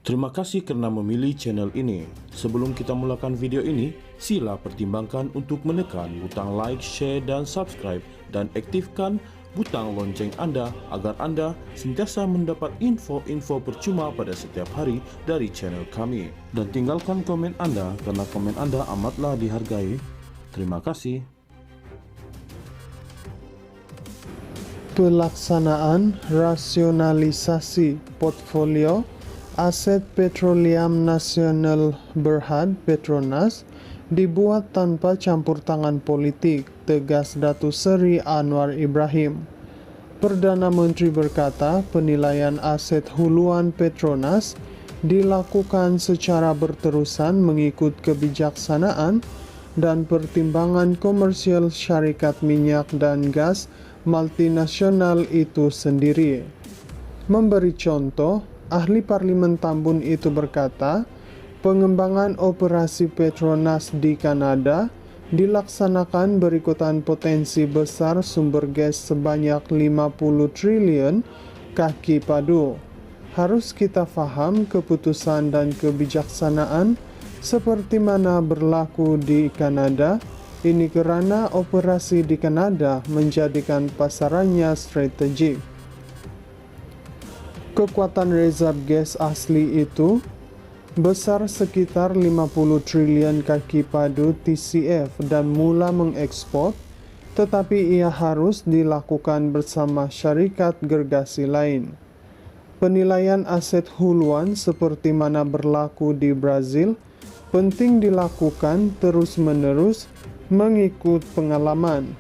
Terima kasih karena memilih channel ini. Sebelum kita mulakan video ini, sila pertimbangkan untuk menekan butang like, share, dan subscribe, dan aktifkan butang lonceng Anda agar Anda sentiasa mendapat info-info percuma pada setiap hari dari channel kami. Dan tinggalkan komen Anda karena komen Anda amatlah dihargai. Terima kasih. Pelaksanaan rasionalisasi portfolio aset petroleum nasional Berhad Petronas dibuat tanpa campur tangan politik, tegas Datuk Seri Anwar Ibrahim. Perdana Menteri berkata penilaian aset huluan Petronas dilakukan secara berterusan mengikut kebijaksanaan dan pertimbangan komersial syarikat minyak dan gas multinasional itu sendiri. Memberi contoh, ahli Parlimen Tambun itu berkata, pengembangan operasi Petronas di Kanada dilaksanakan berikutan potensi besar sumber gas sebanyak 50 triliun kaki padu. Harus kita faham keputusan dan kebijaksanaan seperti mana berlaku di Kanada. Ini kerana operasi di Kanada menjadikan pasarannya strategik. Kekuatan rezerv gas asli itu besar sekitar 50 triliun kaki padu TCF dan mula mengekspor, tetapi ia harus dilakukan bersama syarikat gergasi lain. Penilaian aset huluan seperti mana berlaku di Brazil penting dilakukan terus-menerus mengikut pengalaman.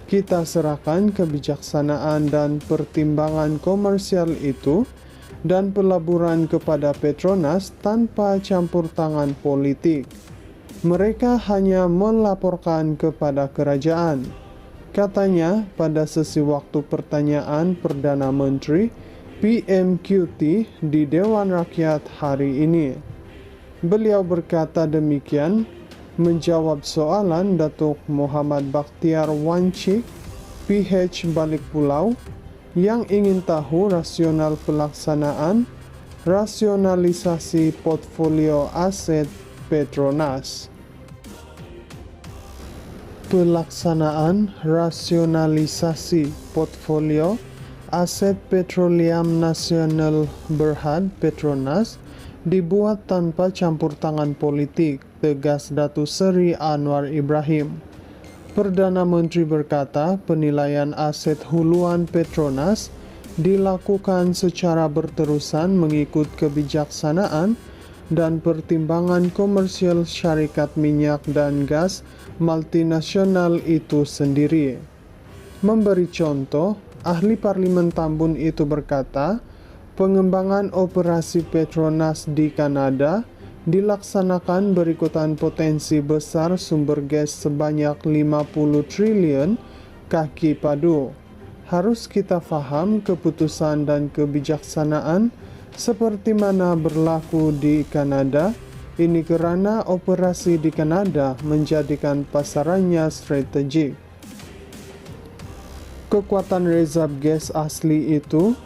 Kita serahkan kebijaksanaan dan pertimbangan komersial itu dan pelaburan kepada Petronas tanpa campur tangan politik. Mereka hanya melaporkan kepada kerajaan. Katanya pada sesi waktu pertanyaan Perdana Menteri PMQT di Dewan Rakyat hari ini. Beliau berkata demikian menjawab soalan Datuk Muhammad Bakhtiar Wancik, PH Balik Pulau, yang ingin tahu rasional pelaksanaan rasionalisasi portfolio aset Petronas. Pelaksanaan rasionalisasi portfolio aset petroleum nasional Berhad Petronas dibuat tanpa campur tangan politik, tegas Datuk Seri Anwar Ibrahim. Perdana Menteri berkata penilaian aset huluan Petronas dilakukan secara berterusan mengikut kebijaksanaan dan pertimbangan komersial syarikat minyak dan gas multinasional itu sendiri. Memberi contoh, ahli Parlimen Tambun itu berkata, pengembangan operasi Petronas di Kanada dilaksanakan berikutan potensi besar sumber gas sebanyak 50 triliun kaki padu. Harus kita faham keputusan dan kebijaksanaan seperti mana berlaku di Kanada. Ini kerana operasi di Kanada menjadikan pasarannya strategik. Kekuatan rezerv gas asli itu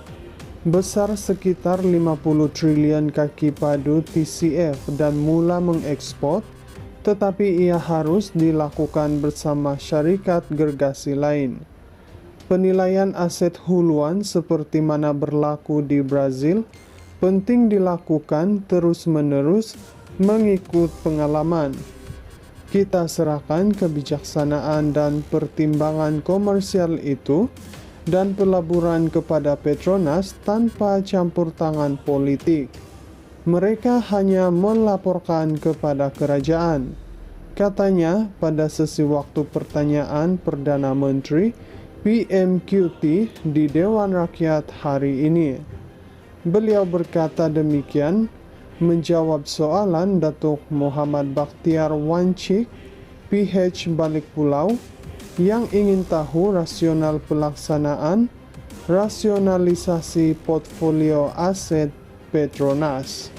besar sekitar 50 triliun kaki padu TCF dan mula mengekspor, tetapi ia harus dilakukan bersama syarikat gergasi lain. Penilaian aset huluan seperti mana berlaku di Brazil penting dilakukan terus-menerus mengikut pengalaman. Kita serahkan kebijaksanaan dan pertimbangan komersial itu dan pelaburan kepada Petronas tanpa campur tangan politik. Mereka hanya melaporkan kepada kerajaan. Katanya pada sesi waktu pertanyaan Perdana Menteri PMQT di Dewan Rakyat hari ini. Beliau berkata demikian menjawab soalan Datuk Muhammad Bakhtiar Wancik, PH Balik Pulau, yang ingin tahu rasional pelaksanaan rasionalisasi portfolio aset Petronas.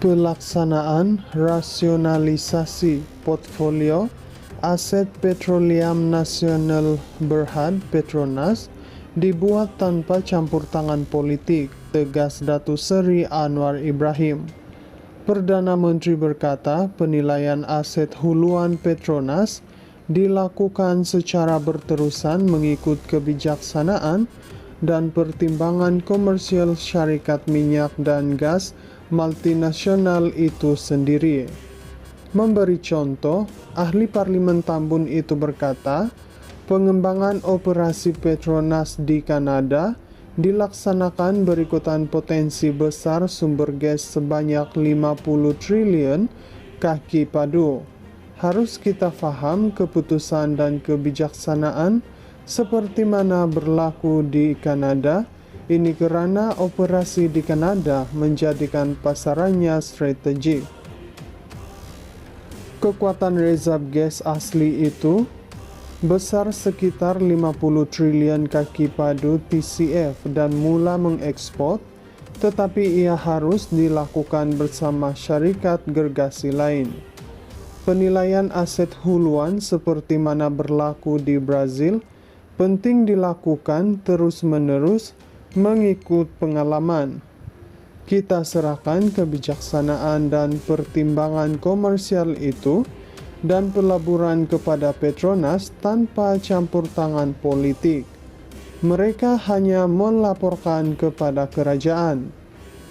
Pelaksanaan rasionalisasi portfolio aset petroleum nasional Berhad Petronas dibuat tanpa campur tangan politik, tegas Datuk Seri Anwar Ibrahim. Perdana Menteri berkata penilaian aset huluan Petronas dilakukan secara berterusan mengikut kebijaksanaan dan pertimbangan komersial syarikat minyak dan gas multinasional itu sendiri. Memberi contoh, ahli Parlimen Tambun itu berkata, pengembangan operasi Petronas di Kanada dilaksanakan berikutan potensi besar sumber gas sebanyak 50 triliun kaki padu. Harus kita faham keputusan dan kebijaksanaan seperti mana berlaku di Kanada. Ini kerana operasi di Kanada menjadikan pasarannya strategik. Kekuatan rezerv gas asli itu besar sekitar 50 triliun kaki padu TCF dan mula mengekspor, tetapi ia harus dilakukan bersama syarikat gergasi lain. Penilaian aset huluan seperti mana berlaku di Brazil penting dilakukan terus-menerus mengikut pengalaman. Kita serahkan kebijaksanaan dan pertimbangan komersial itu dan pelaburan kepada Petronas tanpa campur tangan politik. Mereka hanya melaporkan kepada kerajaan.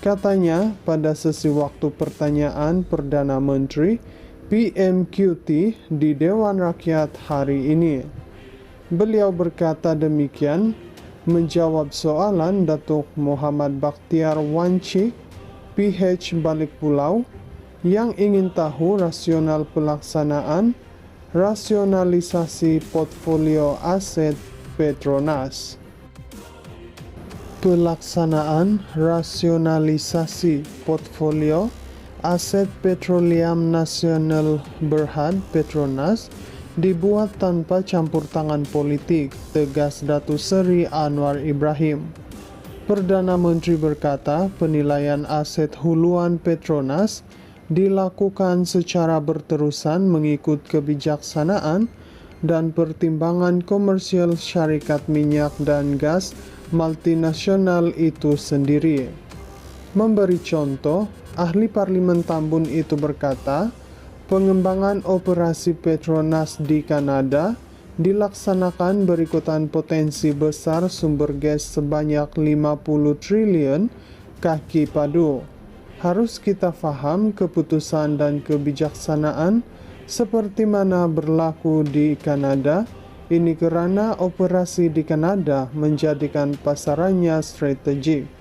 Katanya pada sesi waktu pertanyaan Perdana Menteri PMQT di Dewan Rakyat hari ini. Beliau berkata demikian menjawab soalan Datuk Muhammad Bakhtiar Wanci, PH Balik Pulau, yang ingin tahu rasional pelaksanaan rasionalisasi portfolio aset Petronas. Pelaksanaan rasionalisasi portfolio aset petroleum nasional Berhad Petronas dibuat tanpa campur tangan politik, tegas Datuk Seri Anwar Ibrahim. Perdana Menteri berkata penilaian aset huluan Petronas dilakukan secara berterusan mengikut kebijaksanaan dan pertimbangan komersial syarikat minyak dan gas multinasional itu sendiri. Memberi contoh, ahli Parlimen Tambun itu berkata, pengembangan operasi Petronas di Kanada dilaksanakan berikutan potensi besar sumber gas sebanyak 50 triliun kaki padu. Harus kita faham keputusan dan kebijaksanaan seperti mana berlaku di Kanada. Ini kerana operasi di Kanada menjadikan pasarannya strategik.